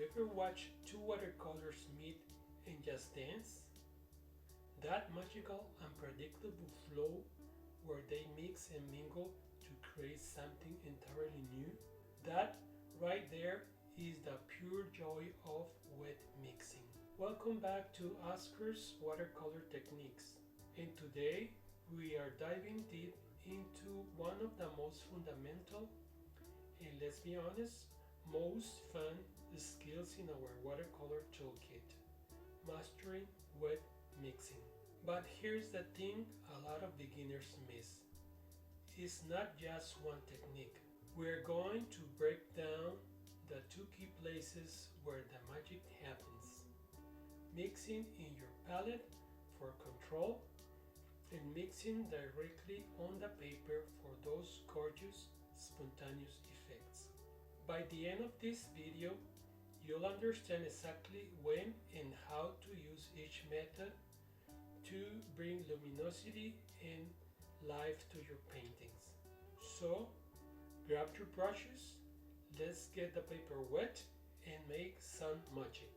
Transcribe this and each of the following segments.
you ever watch two watercolors meet and just dance? That magical, unpredictable flow where they mix and mingle to create something entirely new? That right there is the pure joy of wet mixing. Welcome back to Oscar's Watercolor Techniques, and today we are diving deep into one of the most fundamental and, let's be honest, most fun skills in our watercolor toolkit: mastering wet mixing. But here's the thing a lot of beginners miss. It's not just one technique. We're going to break down the two key places where the magic happens: mixing in your palette for control and mixing directly on the paper for those gorgeous spontaneous effects. By the end of this video, you'll understand exactly when and how to use each method to bring luminosity and life to your paintings. So, grab your brushes, let's get the paper wet and make some magic.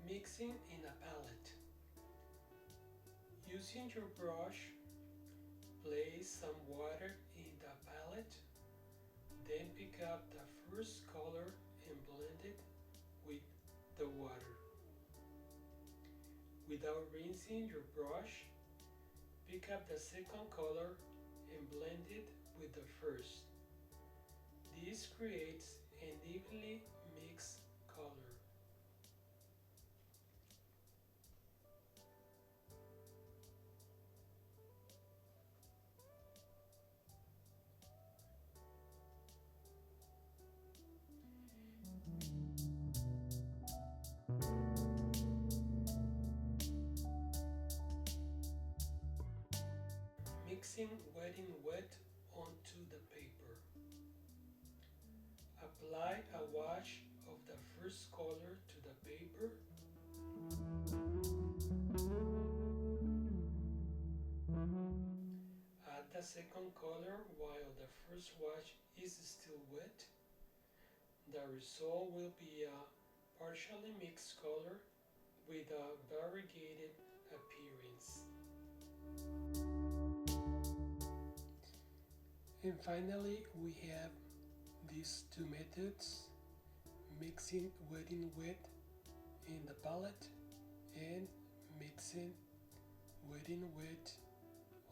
Mixing in a palette. Using your brush, place some water in the palette, then pick up the first color and blend it with the water. Without rinsing your brush, pick up the second color and blend it with the first. This creates an evenly mixed color. Mixing wet onto the paper. Apply a wash of the first color to the paper. Add the second color while the first wash is still wet. The result will be a partially mixed color with a variegated appearance. And finally, we have these two methods: mixing wet in the palette and mixing wet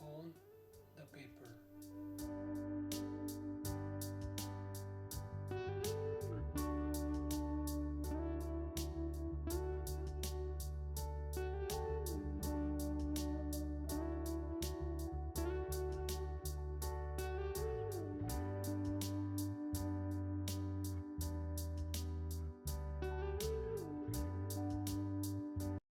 on the paper.